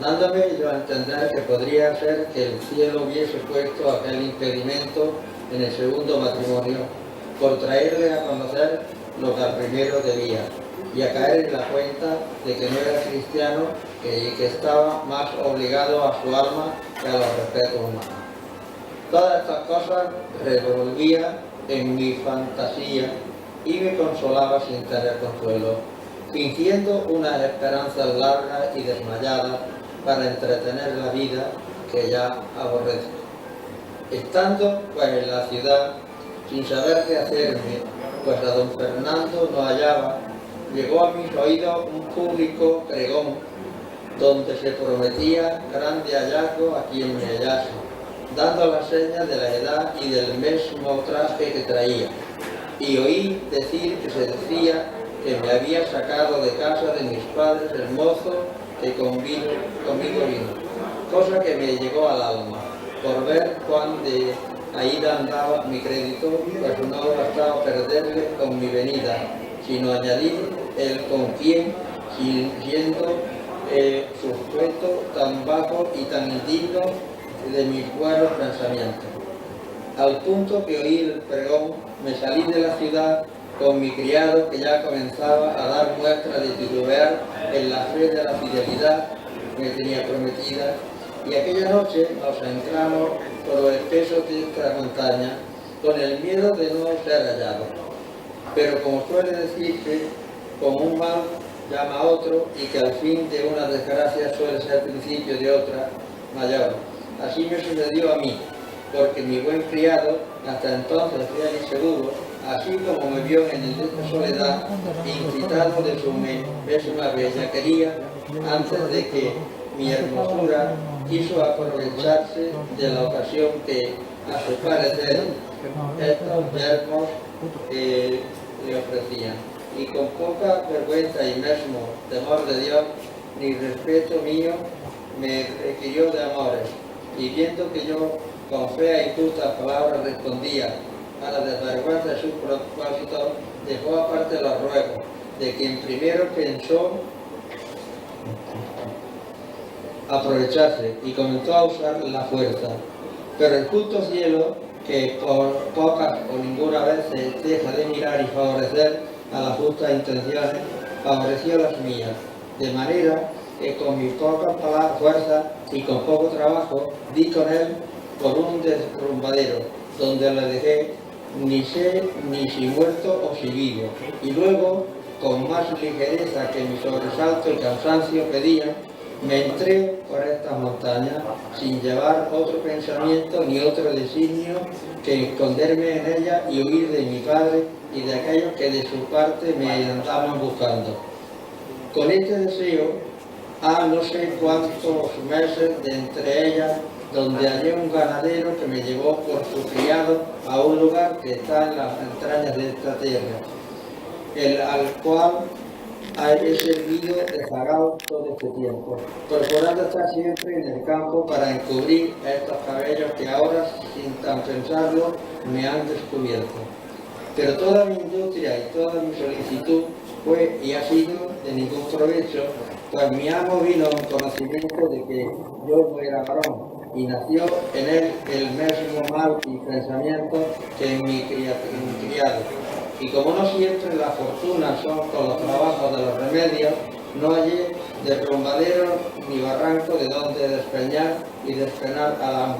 Speaker 6: dándome yo a entender que podría ser que el cielo hubiese puesto aquel impedimento en el segundo matrimonio, por traerle a conocer lo que al primero debía, y a caer en la cuenta de que no era cristiano y que estaba más obligado a su alma que a los respetos humanos. Todas estas cosas revolvía en mi fantasía y me consolaba sin tener consuelo, fingiendo unas esperanzas largas y desmayadas para entretener la vida que ya aborrezco. Estando pues en la ciudad, sin saber qué hacerme, pues a don Fernando no hallaba, llegó a mis oídos un público pregón, donde se prometía grande hallazgo a quien me hallase, dando las señas de la edad y del mismo traje que traía. Y oí decir que se decía que me había sacado de casa de mis padres el mozo que conmigo vino, cosa que me llegó al alma, por ver cuán de ahí andaba mi crédito, pues no bastaba perderle con mi venida, sino añadir el con quien, siendo sujeto tan bajo y tan indigno de mis buenos pensamientos. Al punto que oí el pregón, me salí de la ciudad con mi criado que ya comenzaba a dar muestra de titubear en la fe de la fidelidad que me tenía prometida, y aquella noche nos entramos por los espesos de esta montaña con el miedo de no ser hallados. Pero como suele decirse, como un mal llama a otro y que al fin de una desgracia suele ser principio de otra mayor. Así me sucedió a mí, porque mi buen criado, hasta entonces fiel y seguro, así como me vio en el de esta soledad, incitado de su misma bellaquería, antes de que mi hermosura quiso aprovecharse de la ocasión que, a su parecer, estos yermos le ofrecían, y con poca vergüenza y mesmo temor de Dios, ni respeto mío, me requirió de amores, y viendo que yo con fea y justas palabras respondía a la desvergüenza de su propósito, dejó aparte los ruegos de quien primero pensó aprovecharse y comenzó a usar la fuerza. Pero el justo cielo, que por pocas o ninguna vez se deja de mirar y favorecer a las justas intenciones, favoreció las mías, de manera que con mi poca fuerza y con poco trabajo di con él por un derrumbadero, donde le dejé ni sé ni si muerto o si vivo, y luego, con más ligereza que mi sobresalto y cansancio pedían, me entré por estas montañas sin llevar otro pensamiento ni otro designio que esconderme en ellas y huir de mi padre y de aquellos que de su parte me andaban buscando. Con este deseo, no sé cuántos meses de entre ellas, donde hallé un ganadero que me llevó por su criado a un lugar que está en las entrañas de esta tierra, al cual he servido de faraón todo este tiempo, procurando estar siempre en el campo para encubrir estos cabellos que ahora, sin tan pensarlo, me han descubierto. Pero toda mi industria y toda mi solicitud fue y ha sido de ningún provecho, pues mi amo vino a un conocimiento de que yo no era varón, y nació en él el mismo mal y pensamiento que en mi criado. Y como no siempre las fortunas son con los trabajos de los remedios, no hallé derrumbadero ni barranco de donde despeñar y despenar al amo,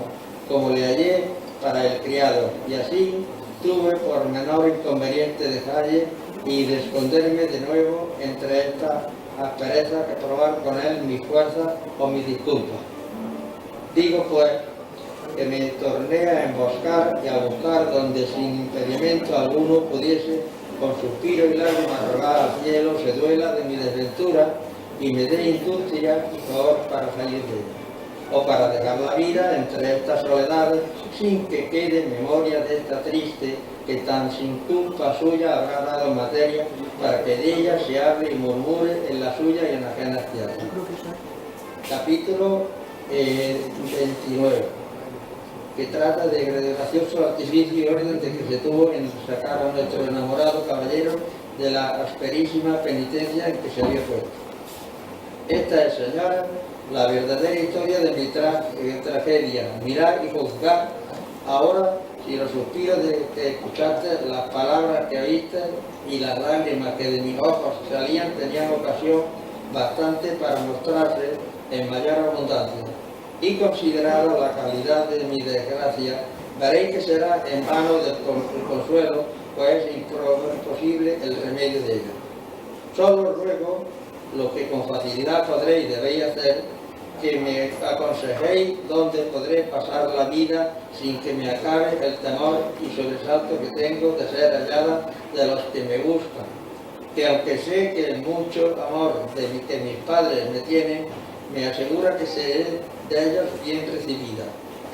Speaker 6: como le hallé para el criado, y así tuve por menor inconveniente dejarle y de esconderme de nuevo entre esta aspereza que probar con él mi fuerza o mi disculpa. Digo pues que me torné a emboscar y a buscar donde sin impedimento alguno pudiese con suspiro y lágrimas rogar al cielo se duela de mi desventura y me dé industria y favor para salir de ella, o para dejar la vida entre estas soledades sin que quede memoria de esta triste que tan sin culpa suya habrá dado materia para que de ella se hable y murmure en la suya y en ajenas tierras. Capítulo 29, que trata de gracioso artificio y orden de que se tuvo en sacar a nuestro enamorado caballero de la asperísima penitencia en que se había puesto. Esta es, señora, la verdadera historia de mi tragedia. Mirad y juzgad ahora si los suspiros de que escuchaste, las palabras que oíste y las lágrimas que de mis ojos salían tenían ocasión bastante para mostrarse en mayor abundancia. Y considerada la calidad de mi desgracia, veréis que será en vano del consuelo, pues es imposible el remedio de ello. Solo ruego lo que con facilidad podréis y debéis hacer, que me aconsejéis dónde podré pasar la vida sin que me acabe el temor y sobresalto que tengo de ser hallada de los que me buscan, que aunque sé que el mucho amor que mis padres me tienen, me asegura que seré de ellos bien recibida.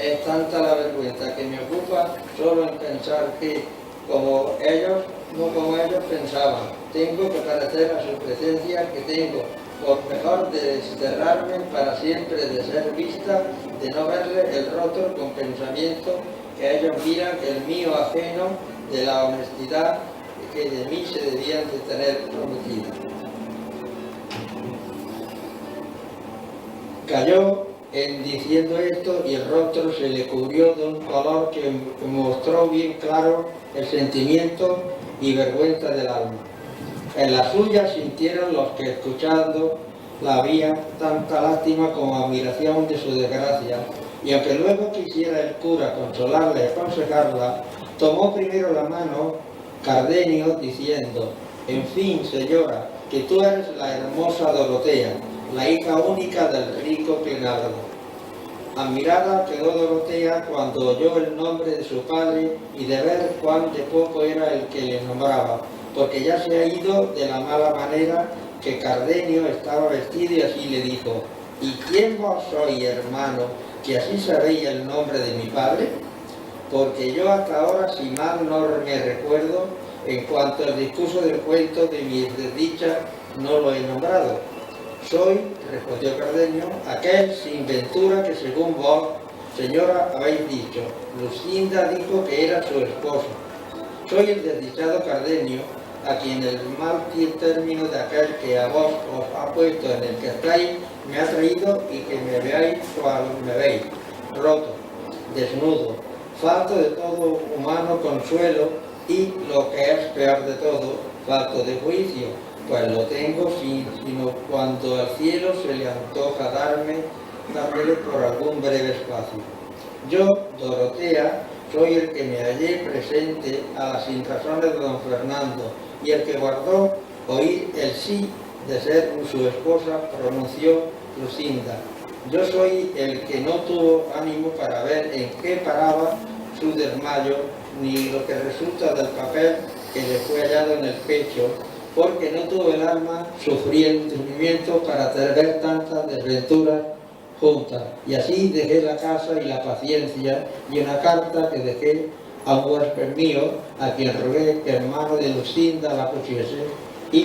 Speaker 6: Es tanta la vergüenza que me ocupa solo en pensar que, como ellos pensaban, tengo que parecer a su presencia que tengo, por mejor de desterrarme para siempre de ser vista, de no verle el rostro con pensamiento que ellos miran el mío ajeno de la honestidad que de mí se debían de tener prometida. Cayó en diciendo esto y el rostro se le cubrió de un color que mostró bien claro el sentimiento y vergüenza del alma. En la suya sintieron los que escuchando la habían tanta lástima como admiración de su desgracia, y aunque luego quisiera el cura consolarla y aconsejarla, tomó primero la mano Cardenio diciendo: en fin, señora, que tú eres la hermosa Dorotea, la hija única del rico Clenardo. Admirada quedó Dorotea cuando oyó el nombre de su padre y de ver cuán de poco era el que le nombraba, porque ya se ha ido de la mala manera que Cardenio estaba vestido, y así le dijo: ¿y quién vos sois, hermano, que así sabéis el nombre de mi padre? Porque yo hasta ahora, si mal no me recuerdo, en cuanto al discurso del cuento de mis desdichas, no lo he nombrado. Soy, respondió Cardenio, aquel sin ventura que según vos Señora, habéis dicho, Lucinda dijo que era su esposo. Soy el desdichado Cardenio, a quien el mal término de aquel que a vos os ha puesto en el que estáis me ha traído y que me veáis cual me veis, roto, desnudo, falto de todo humano consuelo y, lo que es peor de todo, falto de juicio, pues lo tengo sino cuando al cielo se le antoja dármele por algún breve espacio. Yo, Dorotea, soy el que me hallé presente a las sinrazones de don Fernando y el que guardó oír el sí de ser su esposa, pronunció Lucinda. Yo soy el que no tuvo ánimo para ver en qué paraba su desmayo, ni lo que resulta del papel que le fue hallado en el pecho, porque no tuvo el alma sufrimiento para ver tantas desventuras juntas. Y así dejé la casa y la paciencia y una carta que dejé a un huésped mío, a quien rogué que en mano de Lucinda la pusiese, y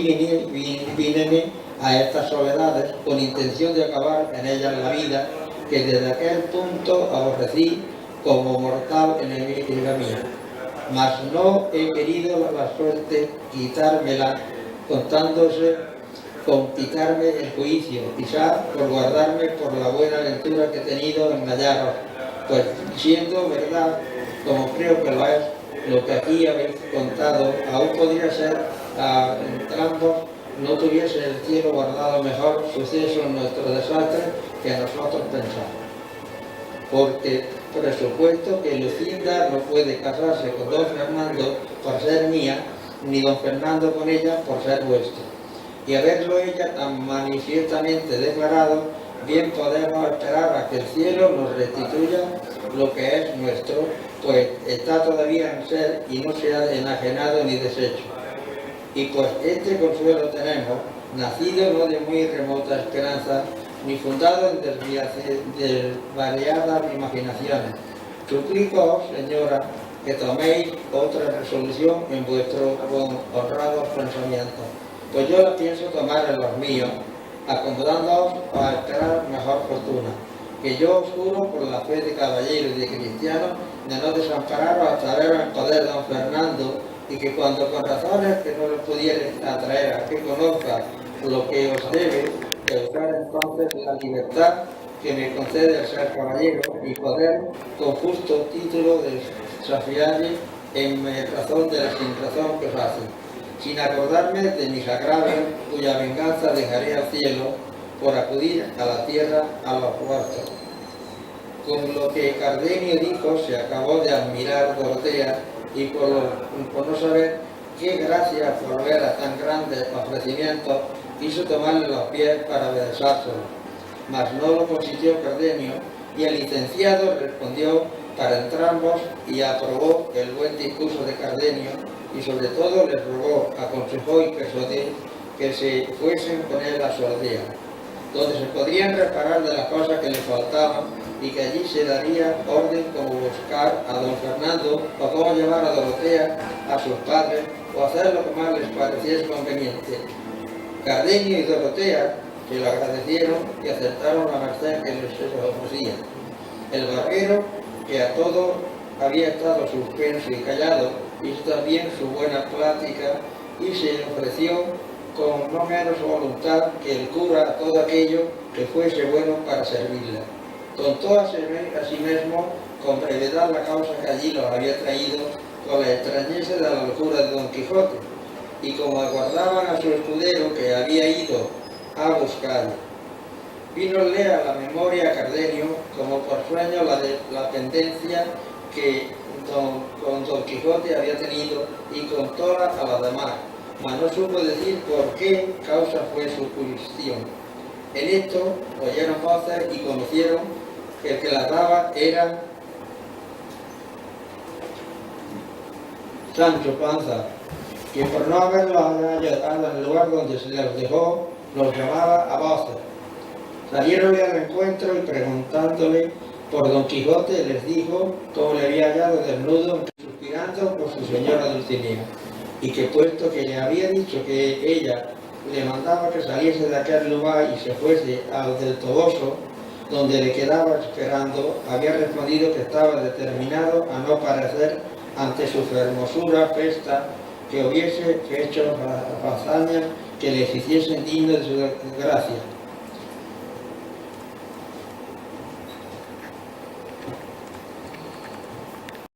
Speaker 6: víneme a estas soledades con intención de acabar en ellas la vida, que desde aquel punto aborrecí como mortal enemiga mía. Mas no he querido la suerte quitármela, contándose con quitarme el juicio, quizá por guardarme por la buena aventura que he tenido en hallaros, pues siendo verdad, como creo que lo es, lo que aquí habéis contado, aún podría ser a entrambos no tuviese el cielo guardado mejor suceso en nuestro desastre que nosotros pensamos. Porque presupuesto que Lucinda no puede casarse con don Fernando por ser mía, ni don Fernando con ella por ser vuestro. Y haberlo ella tan manifiestamente declarado, bien podemos esperar a que el cielo nos restituya lo que es nuestro, pues está todavía en ser y no se ha enajenado ni deshecho. Y pues este consuelo tenemos, nacido no de muy remota esperanza, ni fundado en desvariadas imaginaciones. Suplico, señora, que toméis otra resolución en vuestros honrados pensamientos, pues yo la pienso tomar en los míos, acomodándoos a esperar mejor fortuna, que yo os juro por la fe de caballero y de cristiano de no desampararos hasta veros en poder don Fernando, y que cuando con razones que no le pudierais atraer a que conozca lo que os debe, de usar entonces la libertad que me concede el ser caballero y poder con justo título desafiarle en razón de la sinrazón que os hace, sin acordarme de mis agravios, cuya venganza dejaré al cielo por acudir a la tierra a los muertos. Con lo que Cardenio dijo se acabó de admirar Dorotea y por no saber qué gracia por ver a tan grandes ofrecimientos quiso tomarle los pies para besárselos, mas no lo consintió Cardenio, y el licenciado respondió para entrambos y aprobó el buen discurso de Cardenio, y sobre todo les rogó, aconsejó y persuadió que se fuesen con él a su aldea, donde se podrían reparar de las cosas que le faltaban, y que allí se daría orden como buscar a don Fernando o cómo llevar a Dorotea a sus padres o hacer lo que más les pareciese conveniente. Cardenio y Dorotea se lo agradecieron y aceptaron la merced que les ofrecía. El barbero, que a todo había estado suspenso y callado, hizo también su buena plática y se ofreció con no menos voluntad que el cura a todo aquello que fuese bueno para servirla. Contó a sí mismo con brevedad la causa que allí los había traído, con la extrañeza de la locura de Don Quijote, y como aguardaban a su escudero que había ido a buscarlo. Vínole a la memoria a Cardenio, como por sueño, la pendencia que con Don Quijote había tenido, y contóla a las demás, mas no supo decir por qué causa fue su jurisdicción. En esto oyeron voces y conocieron que el que las daba era Sancho Panza, que por no haberlos hallado en el lugar donde se les dejó, los llamaba a voces. Salieronle al encuentro y preguntándole por Don Quijote les dijo cómo le había hallado desnudo, suspirando por su señora Dulcinea, y que puesto que le había dicho que ella le mandaba que saliese de aquel lugar y se fuese al del Toboso, donde le quedaba esperando, había respondido que estaba determinado a no parecer ante su hermosura festa, que hubiese hecho hazañas que le hiciesen digno de su gracia,